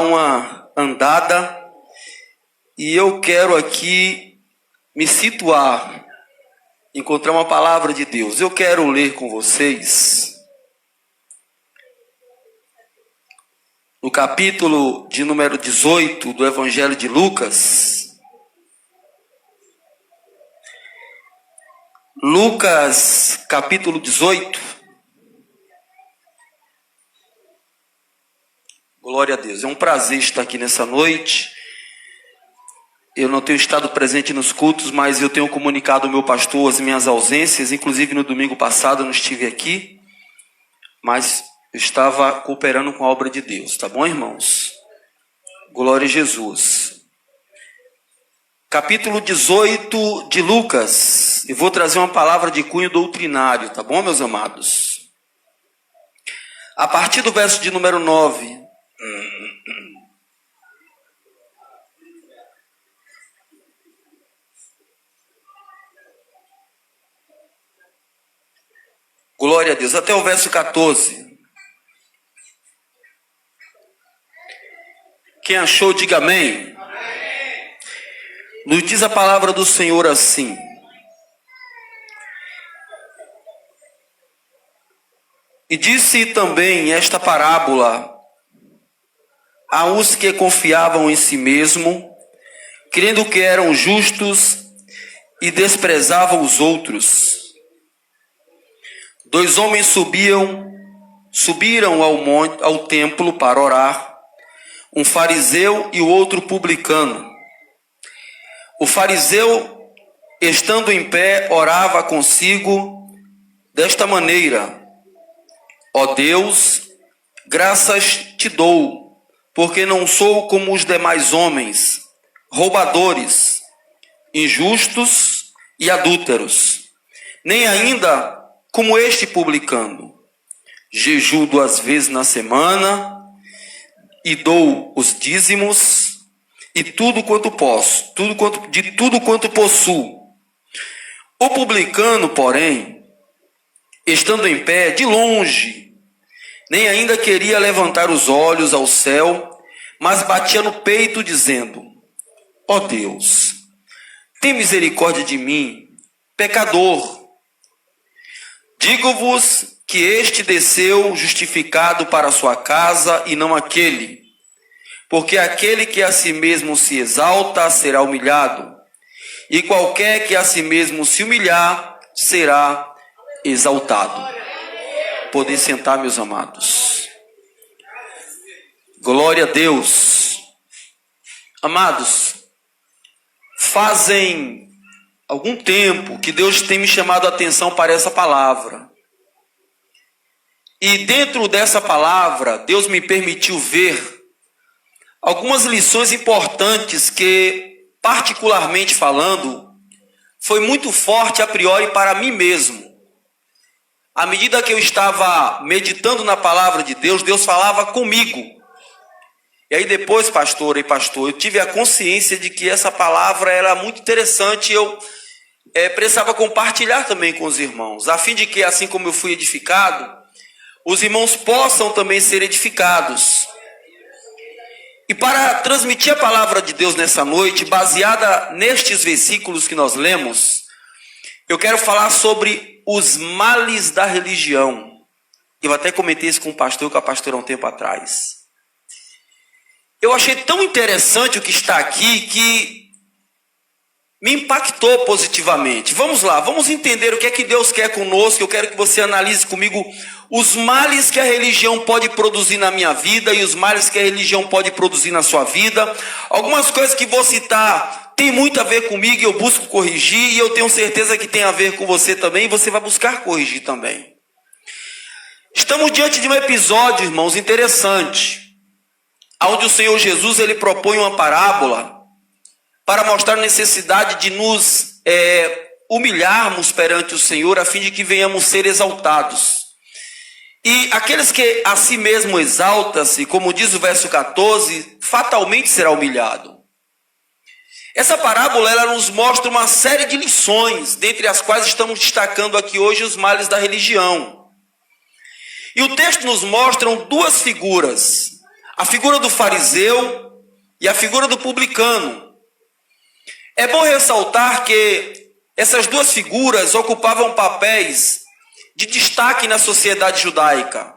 Uma andada e eu quero aqui me situar, encontrar uma palavra de Deus. Eu quero ler com vocês no capítulo de número 18 do Evangelho de Lucas. Lucas, capítulo 18. Glória a Deus. É um prazer estar aqui nessa noite. Eu não tenho estado presente nos cultos, mas eu tenho comunicado ao meu pastor as minhas ausências. Inclusive no domingo passado eu não estive aqui, mas eu estava cooperando com a obra de Deus. Tá bom, irmãos? Glória a Jesus. Capítulo 18 de Lucas. E vou trazer uma palavra de cunho doutrinário, tá bom, meus amados? A partir do verso de número 9. Glória a Deus. Até o verso 14. Quem achou, diga amém. Amém. Nos diz a palavra do Senhor assim: e disse também esta parábola a uns que confiavam em si mesmo, crendo que eram justos e desprezavam os outros. Dois homens subiram ao templo para orar, um fariseu e o outro publicano. O fariseu, estando em pé, orava consigo desta maneira: ó Deus, graças te dou, porque não sou como os demais homens, roubadores, injustos e adúlteros, nem ainda como este publicano. Jejuo 2 vezes na semana e dou os dízimos e tudo quanto posso, de tudo quanto possuo. O publicano, porém, estando em pé, de longe, nem ainda queria levantar os olhos ao céu, mas batia no peito, dizendo: ó Deus, tem misericórdia de mim, pecador. Digo-vos que este desceu justificado para a sua casa e não aquele. Porque aquele que a si mesmo se exalta será humilhado, e qualquer que a si mesmo se humilhar será exaltado. Podem sentar, meus amados. Glória a Deus. Amados, fazem algum tempo que Deus tem me chamado a atenção para essa palavra. E dentro dessa palavra, Deus me permitiu ver algumas lições importantes que, particularmente falando, foi muito forte a priori para mim mesmo. À medida que eu estava meditando na palavra de Deus, Deus falava comigo. E aí depois, pastora e pastor, eu tive a consciência de que essa palavra era muito interessante e eu precisava compartilhar também com os irmãos, a fim de que, assim como eu fui edificado, os irmãos possam também ser edificados. E para transmitir a palavra de Deus nessa noite, baseada nestes versículos que nós lemos, eu quero falar sobre os males da religião. Eu até comentei isso com o pastor, há um tempo atrás. Eu achei tão interessante o que está aqui que me impactou positivamente. Vamos lá, vamos entender o que é que Deus quer conosco. Eu quero que você analise comigo os males que a religião pode produzir na minha vida e os males que a religião pode produzir na sua vida. Algumas coisas que vou citar tem muito a ver comigo e eu busco corrigir, e eu tenho certeza que tem a ver com você também, e você vai buscar corrigir também. Estamos diante de um episódio, irmãos, interessante, onde o Senhor Jesus ele propõe uma parábola para mostrar a necessidade de nos humilharmos perante o Senhor, a fim de que venhamos ser exaltados. E aqueles que a si mesmo exaltam-se, como diz o verso 14, fatalmente será humilhado. Essa parábola ela nos mostra uma série de lições, dentre as quais estamos destacando aqui hoje os males da religião. E o texto nos mostra duas figuras. a figura do fariseu e a figura do publicano. É bom ressaltar que essas duas figuras ocupavam papéis de destaque na sociedade judaica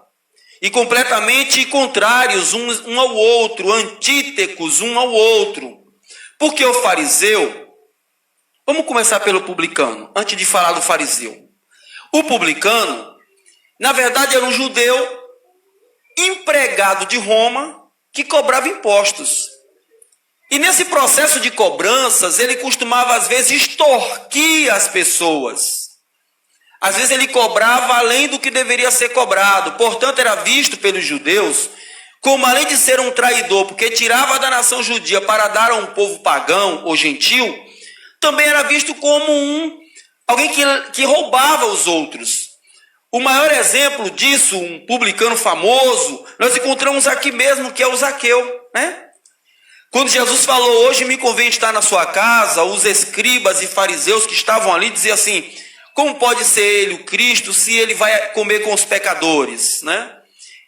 e completamente contrários um ao outro, antítetos um ao outro. Porque o fariseu, vamos começar pelo publicano, antes de falar do fariseu. O publicano, na verdade, era um judeu empregado de Roma que cobrava impostos. E nesse processo de cobranças, ele costumava, às vezes, extorquir as pessoas. Às vezes ele cobrava além do que deveria ser cobrado. Portanto, era visto pelos judeus como, além de ser um traidor, porque tirava da nação judia para dar a um povo pagão ou gentil, também era visto como alguém que roubava os outros. O maior exemplo disso, um publicano famoso, nós encontramos aqui mesmo, que é o Zaqueu, né? Quando Jesus falou, hoje me convém estar na sua casa, os escribas e fariseus que estavam ali diziam assim, como pode ser ele, o Cristo, se ele vai comer com os pecadores, né?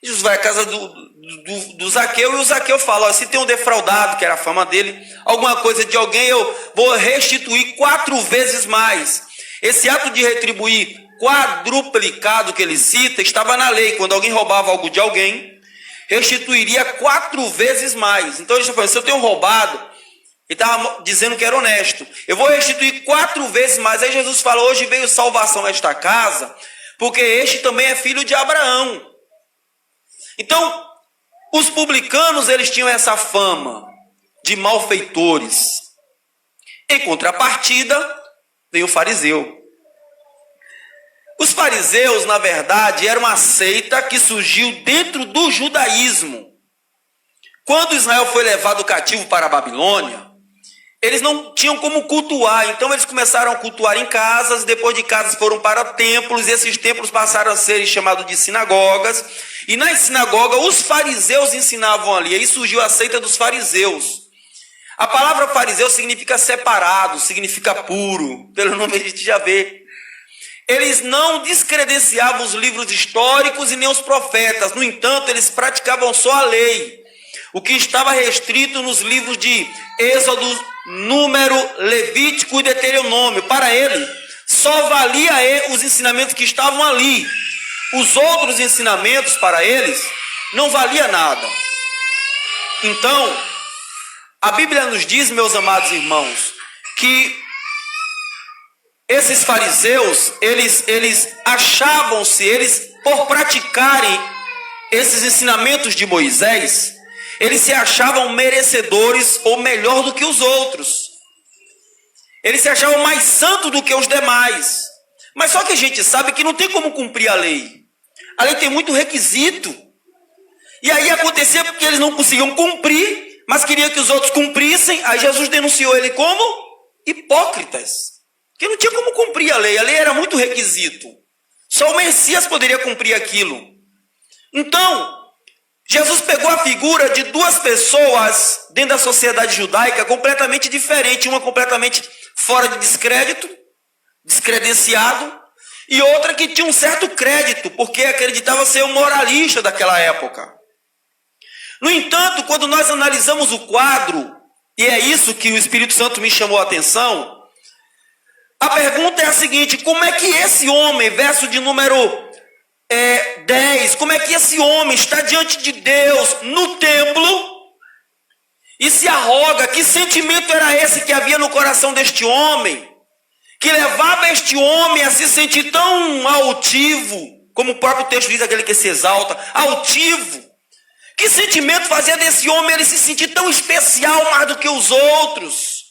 Jesus vai à casa do Zaqueu e o Zaqueu fala, ó, se tem um defraudado, que era a fama dele, alguma coisa de alguém, eu vou restituir 4 vezes mais. Esse ato de retribuir quadruplicado que ele cita, estava na lei. Quando alguém roubava algo de alguém, restituiria 4 vezes mais. Então ele está falando, se eu tenho roubado, ele estava dizendo que era honesto, eu vou restituir 4 vezes mais. Aí Jesus fala, hoje veio salvação a esta casa, porque este também é filho de Abraão. Então, os publicanos, eles tinham essa fama de malfeitores. Em contrapartida, vem o fariseu. Os fariseus, na verdade, eram uma seita que surgiu dentro do judaísmo. Quando Israel foi levado cativo para a Babilônia, eles não tinham como cultuar, então eles começaram a cultuar em casas, depois de casas foram para templos, e esses templos passaram a ser chamados de sinagogas, e nas sinagogas os fariseus ensinavam ali, aí surgiu a seita dos fariseus. A palavra fariseu significa separado, significa puro, pelo nome a gente já vê. Eles não descredenciavam os livros históricos e nem os profetas, no entanto, eles praticavam só a lei, o que estava restrito nos livros de Êxodo, Número, Levítico e Deuteronômio. Para ele, só valia os ensinamentos que estavam ali. Os outros ensinamentos para eles não valia nada. Então, a Bíblia nos diz, meus amados irmãos, que esses fariseus, eles achavam-se, por praticarem esses ensinamentos de Moisés, eles se achavam merecedores ou melhor do que os outros. Eles se achavam mais santos do que os demais. Mas só que a gente sabe que não tem como cumprir a lei. A lei tem muito requisito. E aí acontecia porque eles não conseguiam cumprir, mas queriam que os outros cumprissem. Aí Jesus denunciou ele como hipócritas. Porque não tinha como cumprir a lei era muito requisito. Só o Messias poderia cumprir aquilo. Então, Jesus pegou a figura de 2 pessoas dentro da sociedade judaica completamente diferente, uma completamente fora de descrédito, descredenciado, e outra que tinha um certo crédito, porque acreditava ser um moralista daquela época. No entanto, quando nós analisamos o quadro, e é isso que o Espírito Santo me chamou a atenção, a pergunta é a seguinte, como é que esse homem, verso de número 10, como é que esse homem está diante de Deus no templo e se arroga? Que sentimento era esse que havia no coração deste homem, que levava este homem a se sentir tão altivo, como o próprio texto diz, aquele que se exalta, altivo? Que sentimento fazia desse homem ele se sentir tão especial mais do que os outros?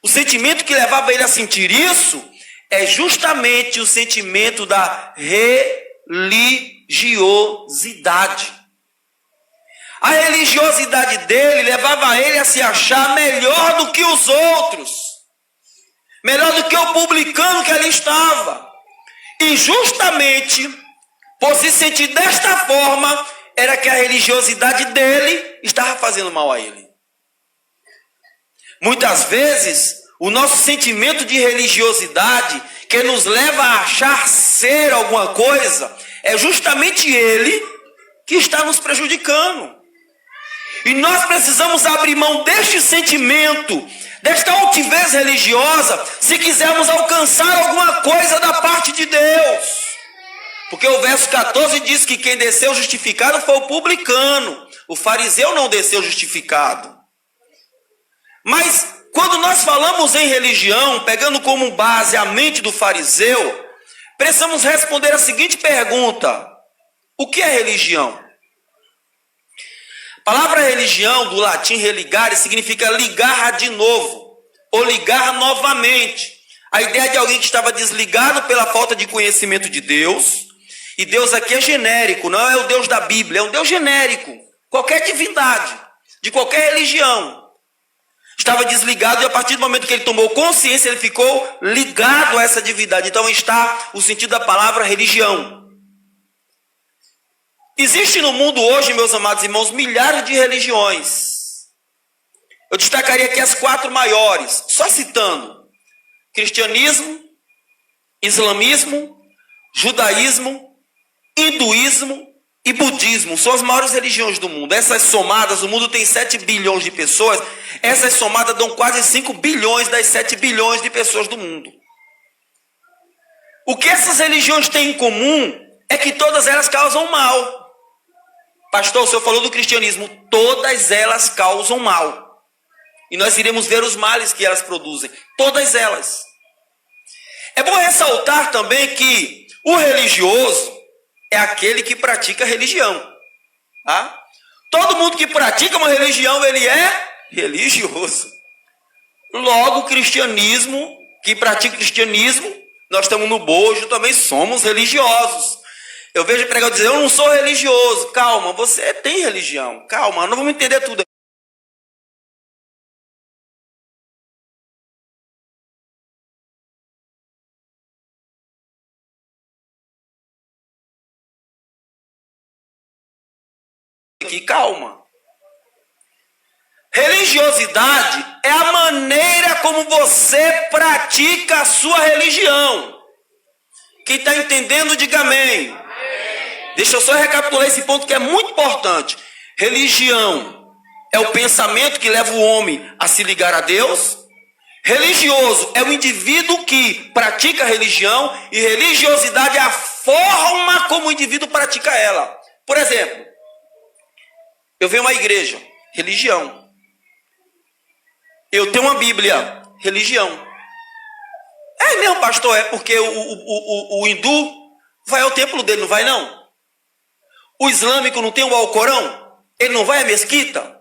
O sentimento que levava ele a sentir isso é justamente o sentimento da religiosidade. A religiosidade dele levava ele a se achar melhor do que os outros, melhor do que o publicano que ali estava. E justamente por se sentir desta forma, era que a religiosidade dele estava fazendo mal a ele. Muitas vezes, o nosso sentimento de religiosidade, que nos leva a achar ser alguma coisa, é justamente ele que está nos prejudicando. E nós precisamos abrir mão deste sentimento, desta altivez religiosa, se quisermos alcançar alguma coisa da parte de Deus. Porque o verso 14 diz que quem desceu justificado foi o publicano. O fariseu não desceu justificado. Mas quando nós falamos em religião, pegando como base a mente do fariseu, precisamos responder a seguinte pergunta: o que é religião? A palavra religião, do latim religare, significa ligar de novo, ou ligar novamente. A ideia de alguém que estava desligado pela falta de conhecimento de Deus, e Deus aqui é genérico, não é o Deus da Bíblia, é um Deus genérico, qualquer divindade, de qualquer religião. Estava desligado e a partir do momento que ele tomou consciência, ele ficou ligado a essa divindade. Então está o sentido da palavra religião. Existe no mundo hoje, meus amados irmãos, milhares de religiões. Eu destacaria aqui as 4 maiores, só citando: cristianismo, islamismo, judaísmo, hinduísmo e budismo. São as maiores religiões do mundo. Essas somadas, o mundo tem 7 bilhões de pessoas, essas somadas dão quase 5 bilhões das 7 bilhões de pessoas do mundo. O que essas religiões têm em comum é que todas elas causam mal. Pastor, o senhor falou do cristianismo, todas elas causam mal. E nós iremos ver os males que elas produzem, todas elas. É bom ressaltar também que o religioso é aquele que pratica religião. Tá? Todo mundo que pratica uma religião, ele é religioso. Logo, o cristianismo, que pratica o cristianismo, nós estamos no bojo, também somos religiosos. Eu vejo o pregador dizer: eu não sou religioso. Calma, você tem religião. Calma, não vamos entender tudo. Aqui, calma. Religiosidade é a maneira como você pratica a sua religião. Quem está entendendo, diga amém. Deixa eu só recapitular esse ponto que é muito importante. Religião é o pensamento que leva o homem a se ligar a Deus. Religioso é o indivíduo que pratica a religião. E religiosidade é a forma como o indivíduo pratica ela. Por exemplo, eu venho a uma igreja, religião. Eu tenho uma Bíblia, religião. É mesmo, pastor, é porque o hindu vai ao templo dele, não vai não? O islâmico não tem o Alcorão? Ele não vai à mesquita?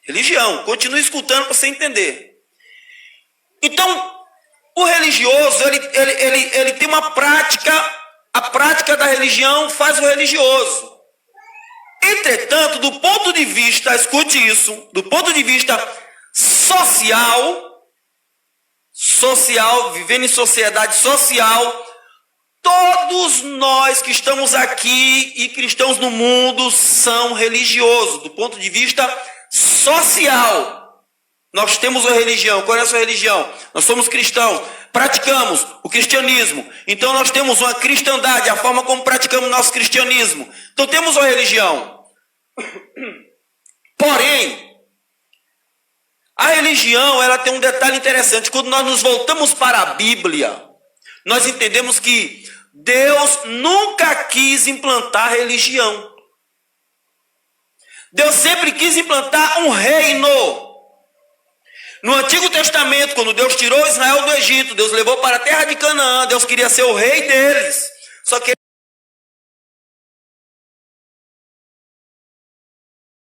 Religião. Continue escutando para você entender. Então, o religioso, ele tem uma prática. A prática da religião faz o religioso. Entretanto, do ponto de vista, escute isso, do ponto de vista social, vivendo em sociedade social, todos nós que estamos aqui e cristãos no mundo são religiosos. Do ponto de vista social, nós temos uma religião. Qual é a sua religião? Nós somos cristãos, praticamos o cristianismo. Então nós temos uma cristandade, a forma como praticamos nosso cristianismo. Então temos uma religião. Porém, a religião, ela tem um detalhe interessante. Quando nós nos voltamos para a Bíblia, nós entendemos que Deus nunca quis implantar religião. Deus sempre quis implantar um reino. No Antigo Testamento, quando Deus tirou Israel do Egito, Deus levou para a terra de Canaã, Deus queria ser o rei deles. Só que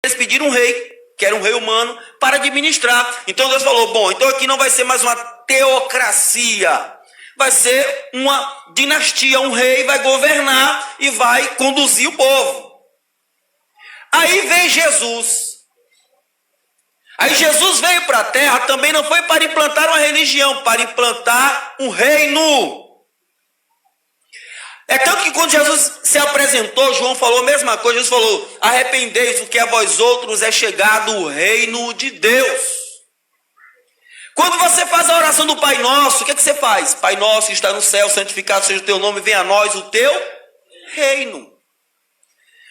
eles pediram um rei, que era um rei humano, para administrar. Então Deus falou: bom, então aqui não vai ser mais uma teocracia. Vai ser uma dinastia, um rei vai governar e vai conduzir o povo. Aí vem Jesus. Aí Jesus veio para a terra, também não foi para implantar uma religião, para implantar um reino. É tanto que quando Jesus se apresentou, João falou a mesma coisa. Jesus falou: arrependei-vos, porque a vós outros é chegado o reino de Deus. Quando você faz a oração do Pai Nosso, o que você faz? Pai Nosso que está no céu, santificado seja o teu nome, venha a nós o teu reino.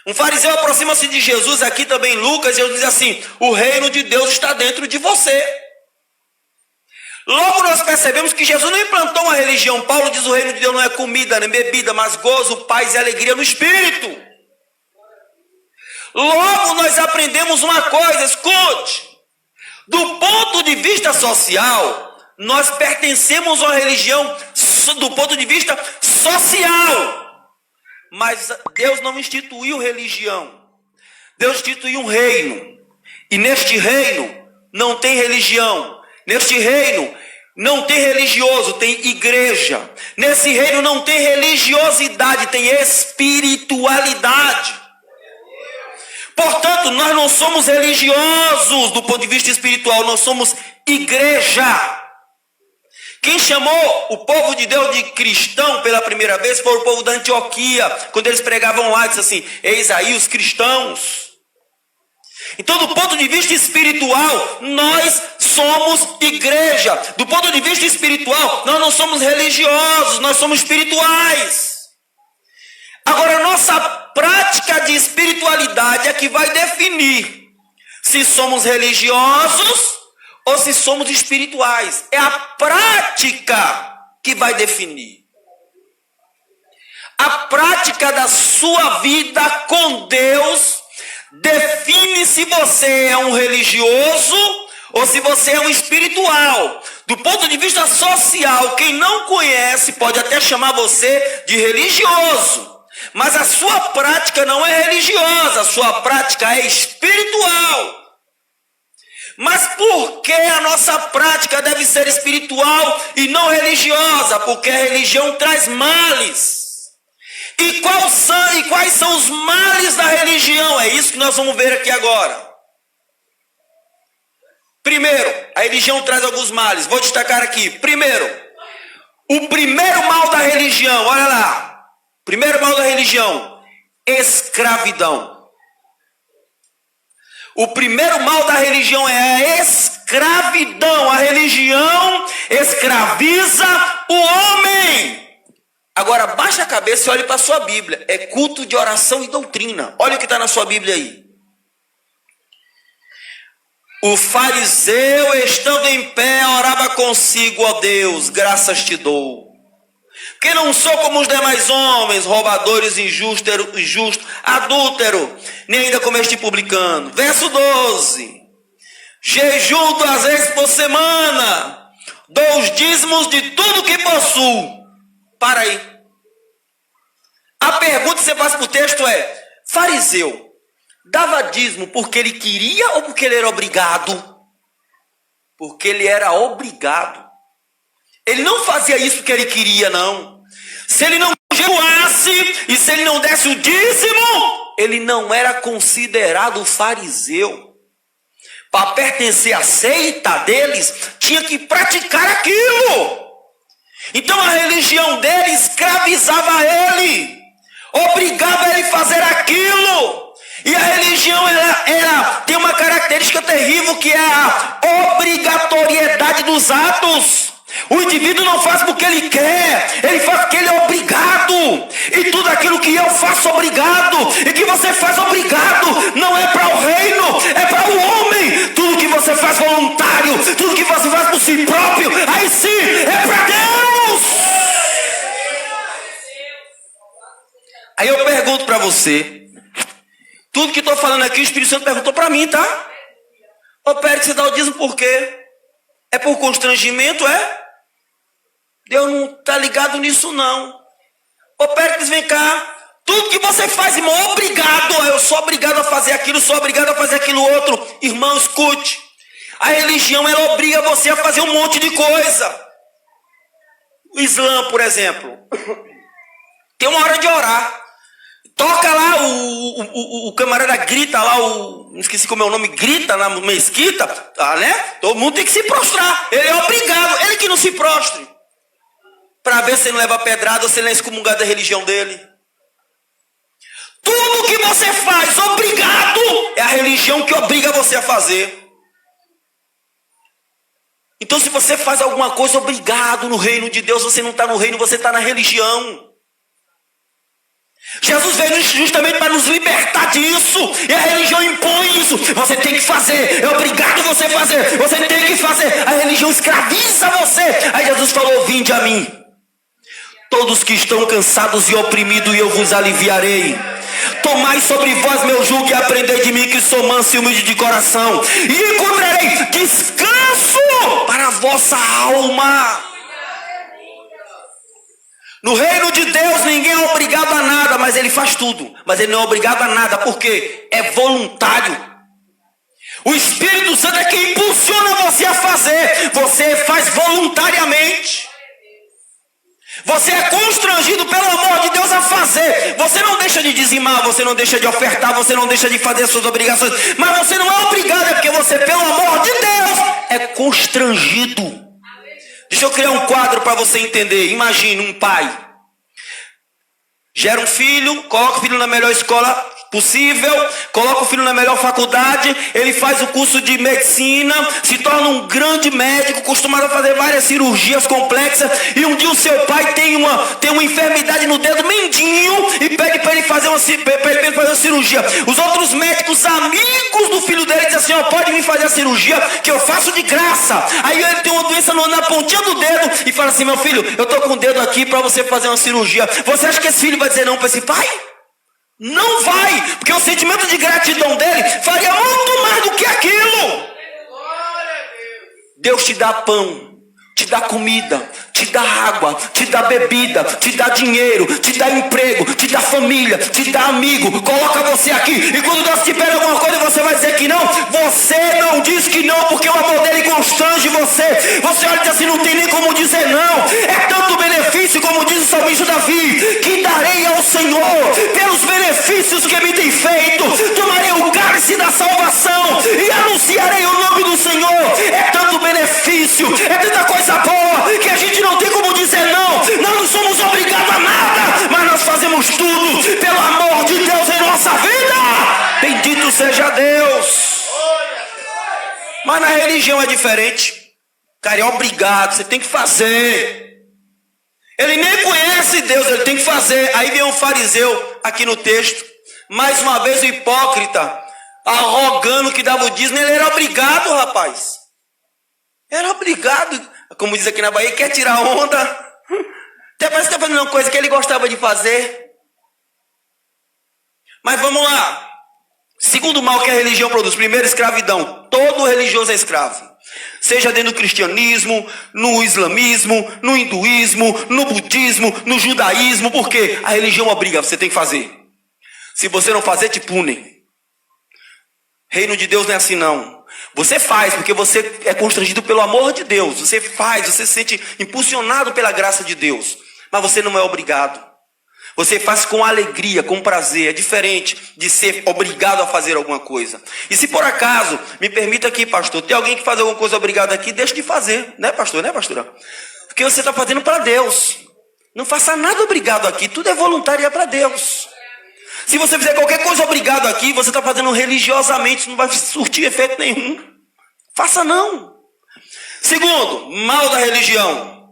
Um fariseu aproxima-se de Jesus, aqui também em Lucas, e ele diz assim: o reino de Deus está dentro de você. Logo nós percebemos que Jesus não implantou uma religião. Paulo diz: o reino de Deus não é comida nem bebida, mas gozo, paz e alegria no Espírito. Logo nós aprendemos uma coisa, escute. Do ponto de vista social, nós pertencemos a uma religião do ponto de vista social. Mas Deus não instituiu religião. Deus instituiu um reino. E neste reino não tem religião. Neste reino não tem religioso, tem igreja. Nesse reino não tem religiosidade, tem espiritualidade. Portanto, nós não somos religiosos do ponto de vista espiritual, nós somos igreja. Quem chamou o povo de Deus de cristão pela primeira vez foi o povo da Antioquia, quando eles pregavam lá, disse assim: eis aí os cristãos. Então, do ponto de vista espiritual, nós somos igreja. Do ponto de vista espiritual, nós não somos religiosos, nós somos espirituais. Agora, a nossa prática de espiritualidade é que vai definir se somos religiosos ou se somos espirituais. É a prática que vai definir. A prática da sua vida com Deus define se você é um religioso ou se você é um espiritual. Do ponto de vista social, quem não conhece pode até chamar você de religioso. Mas a sua prática não é religiosa, a sua prática é espiritual. Mas por que a nossa prática deve ser espiritual e não religiosa? Porque a religião traz males. E quais são os males da religião? É isso que nós vamos ver aqui agora. Primeiro, a religião traz alguns males. Vou destacar aqui. Primeiro, o primeiro mal da religião, olha lá. Primeiro mal da religião, escravidão. O primeiro mal da religião é a escravidão. A religião escraviza o homem. Agora, baixa a cabeça e olhe para a sua Bíblia. É culto de oração e doutrina. Olha o que está na sua Bíblia aí. O fariseu, estando em pé, orava consigo: ó Deus, graças te dou. Que não sou como os demais homens, roubadores, injustos, adúltero, nem ainda como este publicano. Verso 12. Jejum 2 vezes por semana, dou os dízimos de tudo que possuo. Para aí. A pergunta que você faz para o texto é: fariseu dava dízimo porque ele queria ou porque ele era obrigado? Porque ele era obrigado. Ele não fazia isso porque ele queria, não. Se ele não jejuasse e se ele não desse o dízimo, ele não era considerado fariseu. Para pertencer à seita deles, tinha que praticar aquilo. Então a religião dele escravizava ele, obrigava ele a fazer aquilo. E a religião ela tem uma característica terrível, que é a obrigatoriedade dos atos. O indivíduo não faz porque ele quer, ele faz porque ele é obrigado. E tudo aquilo que eu faço obrigado e que você faz obrigado não é para o reino, é para o homem. Tudo que você faz voluntário, tudo que você faz por si próprio, aí sim é para Deus. Aí eu pergunto para você, tudo que estou falando aqui o Espírito Santo perguntou para mim, tá? Ô Pérez, você dá o dízimo por quê? É por constrangimento, é? Deus não está ligado nisso, não. Ô Pérez, vem cá. Tudo que você faz, irmão, obrigado. Eu sou obrigado a fazer aquilo, sou obrigado a fazer aquilo outro. Irmão, escute. A religião, ela obriga você a fazer um monte de coisa. O Islã, por exemplo. Tem uma hora de orar. Toca lá, o camarada grita lá, não esqueci como é o nome, grita na mesquita, tá, né? Todo mundo tem que se prostrar. Ele é obrigado, ele que não se prostre. Para ver se ele não leva pedrada ou se ele não é excomungado da religião dele. Tudo que você faz obrigado é a religião que obriga você a fazer. Então, se você faz alguma coisa obrigado no reino de Deus, você não está no reino, você está na religião. Jesus veio justamente para nos libertar disso. E a religião impõe isso. Você tem que fazer, é obrigado você fazer, você tem que fazer. A religião escraviza você. Aí Jesus falou: vinde a mim, todos que estão cansados e oprimidos, e eu vos aliviarei. Tomai sobre vós meu jugo e aprendei de mim, que sou manso e humilde de coração, e encontrarei descanso para a vossa alma. No reino de Deus ninguém é obrigado a nada, mas ele faz tudo. Mas ele não é obrigado a nada, porque é voluntário. O Espírito Santo é quem impulsiona você a fazer. Você faz voluntariamente. Você é constrangido pelo amor de Deus a fazer. Você não deixa de dizimar, você não deixa de ofertar, você não deixa de fazer as suas obrigações. Mas você não é obrigado, é porque você, pelo amor de Deus, é constrangido. Deixa eu criar um quadro para você entender. Imagine um pai. Gera um filho, coloca o filho na melhor escola possível, coloca o filho na melhor faculdade, ele faz o curso de medicina, se torna um grande médico, acostumado a fazer várias cirurgias complexas, e um dia o seu pai tem uma enfermidade no dedo mindinho e pede para ele fazer uma cirurgia. Os outros médicos amigos do filho dele dizem assim: ó, pode vir fazer a cirurgia que eu faço de graça. Aí ele tem uma doença na pontinha do dedo e fala assim: meu filho, eu tô com o dedo aqui para você fazer uma cirurgia. Você acha que esse filho vai dizer não para esse pai? Não vai, porque o sentimento de gratidão dele faria muito mais do que aquilo. Deus te dá pão, te dá comida, te dá água, te dá bebida, te dá dinheiro, te dá emprego, te dá família, te dá amigo, coloca você aqui. E quando Deus te pede alguma coisa, você vai dizer que não. Você não diz que não, porque o amor dele constrange você. Você olha e diz assim: não tem nem como dizer não. É tanto benefício, como diz o salmista Davi, que darei ao Senhor pelos benefícios que me tem feito. Tomarei o cálice da salvação e anunciarei o nome do Senhor. É tanto benefício, é tanta coisa boa, que a gente não tem como dizer não. Nós não somos obrigados a nada, mas nós fazemos tudo pelo amor de Deus em nossa vida. Bendito seja Deus. Mas na religião é diferente. Cara, é obrigado, você tem que fazer. Ele nem conhece Deus, ele tem que fazer. Aí vem um fariseu aqui no texto, mais uma vez o hipócrita, arrogando que dava o dízimo. Ele era obrigado, rapaz. Era obrigado, como diz aqui na Bahia, quer tirar onda. Até parece que está fazendo uma coisa que ele gostava de fazer. Mas vamos lá. Segundo mal que a religião produz: primeiro, escravidão. Todo religioso é escravo. Seja dentro do cristianismo, no islamismo, no hinduísmo, no budismo, no judaísmo. Porque a religião obriga, você tem que fazer. Se você não fazer, te punem. Reino de Deus não é assim não. Você faz porque você é constrangido pelo amor de Deus. Você faz, você se sente impulsionado pela graça de Deus. Mas você não é obrigado. Você faz com alegria, com prazer. É diferente de ser obrigado a fazer alguma coisa. E se por acaso, me permita aqui, pastor, tem alguém que faz alguma coisa obrigado aqui, deixa de fazer. Né, pastor? Né, pastora? Porque você está fazendo para Deus. Não faça nada obrigado aqui. Tudo é voluntário e é para Deus. Se você fizer qualquer coisa obrigado aqui, você está fazendo religiosamente, não vai surtir efeito nenhum. Faça não. Segundo, mal da religião.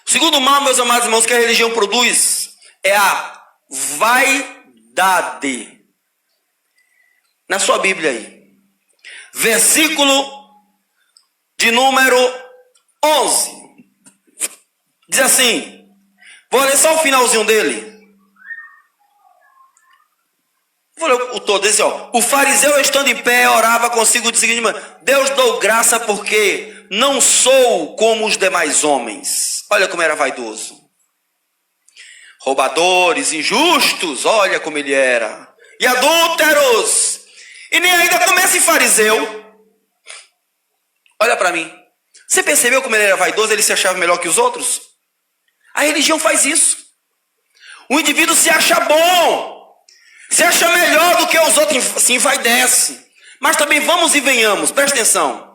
O segundo mal, meus amados irmãos, que a religião produz é a vaidade. Na sua Bíblia aí. Versículo de número 11. Diz assim. Vou ler só o finalzinho dele. Vou ler o todo. Diz assim, ó. O fariseu, estando em pé, orava consigo de seguinte maneira: Deus, dou graça porque não sou como os demais homens. Olha como era vaidoso. Roubadores, injustos, olha como ele era. E adúlteros. E nem ainda como esse fariseu. Olha para mim. Você percebeu como ele era vaidoso? Ele se achava melhor que os outros? A religião faz isso. O indivíduo se acha bom. Se acha melhor do que os outros, se envaidece. Mas também vamos e venhamos, presta atenção.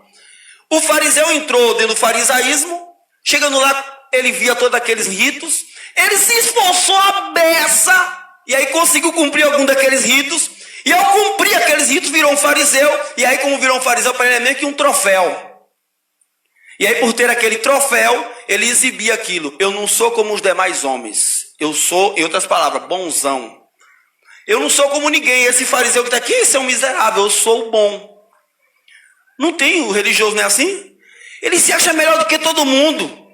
O fariseu entrou dentro do farisaísmo. Chegando lá, ele via todos aqueles ritos. Ele se esforçou a beça. E aí conseguiu cumprir algum daqueles ritos. E ao cumprir aqueles ritos, virou um fariseu. E aí, como virou um fariseu, para ele é meio que um troféu. E aí, por ter aquele troféu, ele exibia aquilo. Eu não sou como os demais homens. Eu sou, em outras palavras, bonzão. Eu não sou como ninguém. Esse fariseu que está aqui, esse é um miserável. Eu sou bom. Não tem, o religioso não é assim? Ele se acha melhor do que todo mundo.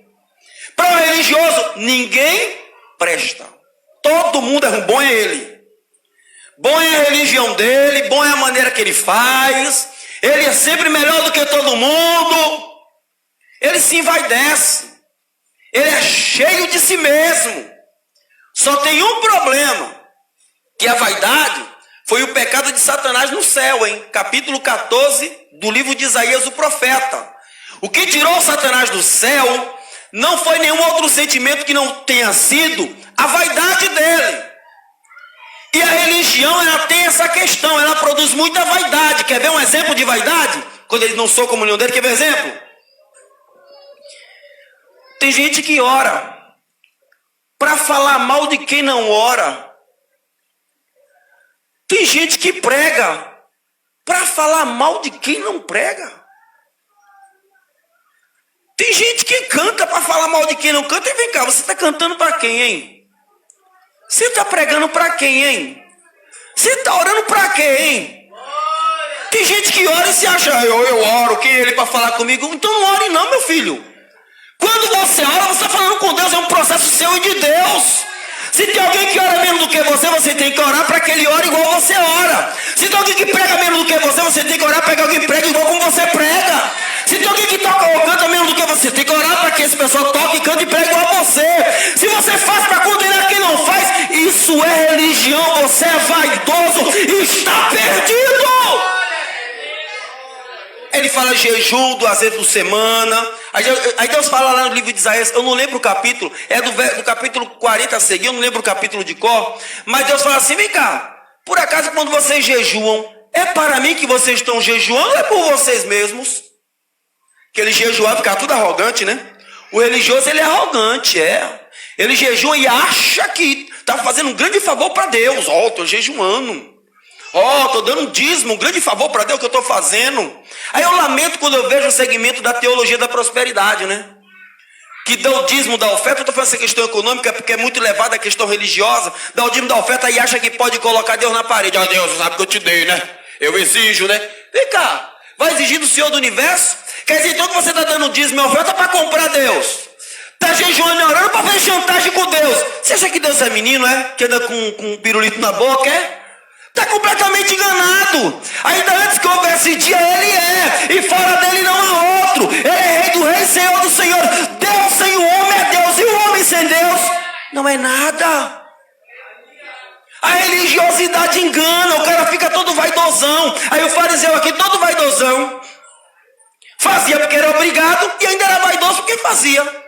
Para o religioso, ninguém presta. Todo mundo é bom, é ele. Bom é a religião dele, bom é a maneira que ele faz. Ele é sempre melhor do que todo mundo. Ele se envaidece. Ele é cheio de si mesmo. Só tem um problema, que a vaidade foi o pecado de Satanás no céu, hein? Capítulo 14 do livro de Isaías, o profeta. O que tirou Satanás do céu não foi nenhum outro sentimento que não tenha sido a vaidade dele. E a religião, ela tem essa questão, ela produz muita vaidade. Quer ver um exemplo de vaidade? Quando eles não são comunhão dele, quer ver um exemplo? Tem gente que ora para falar mal de quem não ora. Tem gente que prega para falar mal de quem não prega. Tem gente que canta para falar mal de quem não canta. E vem cá, você está cantando para quem, hein? Você está pregando para quem, hein? Você está orando para quem, hein? Tem gente que ora e se acha, eu oro, quem é ele para falar comigo? Então não ore não, meu filho. Quando você ora, você está falando com Deus, é um processo seu e de Deus. Se tem alguém que ora menos do que você tem que orar para que ele ore igual você ora. Se tem alguém que prega menos do que você tem que orar para que alguém pregue igual como você prega. Se tem alguém que toca ou canta menos do que você, tem que orar para que esse pessoal toque, cante e pregue igual a você. Se você faz para condenar quem não faz, isso é religião, você é vaidoso e está perdido. Ele fala jejum 2 vezes por semana. Aí Deus fala lá no livro de Isaías, eu não lembro o capítulo, é do capítulo 40 a seguir, eu não lembro o capítulo de cor. Mas Deus fala assim, vem cá, por acaso quando vocês jejuam, é para mim que vocês estão jejuando ou é por vocês mesmos? Que ele jejuar ficar tudo arrogante, né? O religioso, ele é arrogante, é. Ele jejua e acha que está fazendo um grande favor para Deus. Ó, estou jejuando. Ó, estou dando um dízimo, um grande favor para Deus que eu estou fazendo. Aí eu lamento quando eu vejo o segmento da teologia da prosperidade, né? Que dá o dízimo da oferta, eu estou falando essa questão econômica porque é muito elevada a questão religiosa. Dá o dízimo da oferta e acha que pode colocar Deus na parede. Ó, Deus, sabe que eu te dei, né? Eu exijo, né? Vem cá, vai exigir do Senhor do Universo? Quer dizer, então que você está dando dízimo e oferta para comprar Deus. Está jejuando e orando para fazer chantagem com Deus. Você acha que Deus é menino, é? Que anda com um pirulito na boca, é? Está completamente enganado. Ainda antes que houvesse dia, ele é. E fora dele não há outro. Ele é rei do rei, senhor do senhor. Deus sem o homem é Deus. E o homem sem Deus não é nada. A religiosidade engana. O cara fica todo vaidosão. Aí o fariseu aqui todo vaidosão. Fazia porque era obrigado. E ainda era vaidoso porque fazia.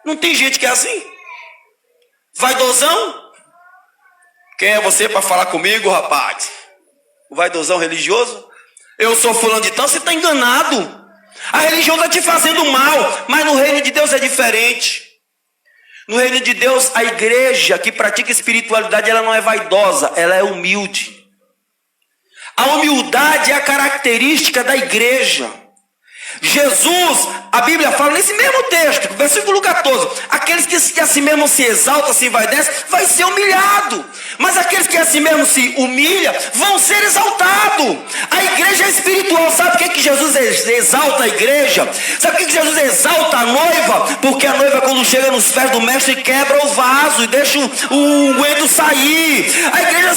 Não tem gente que é assim? Vaidosão? Quem é você para falar comigo, rapaz? O vaidosão religioso? Eu sou fulano de tal, você está enganado. A religião está te fazendo mal, mas no reino de Deus é diferente. No reino de Deus, a igreja que pratica espiritualidade, ela não é vaidosa, ela é humilde. A humildade é a característica da igreja. Jesus, a Bíblia fala nesse mesmo texto, versículo 14, aqueles que a si mesmo se exaltam, se envaidecem, vai ser humilhado, mas aqueles que a si mesmo se humilham, vão ser exaltados. A igreja é espiritual. Sabe por que Jesus exalta a igreja? Sabe por que Jesus exalta a noiva? Porque a noiva, quando chega nos pés do mestre, quebra o vaso e deixa o unguento sair. A igreja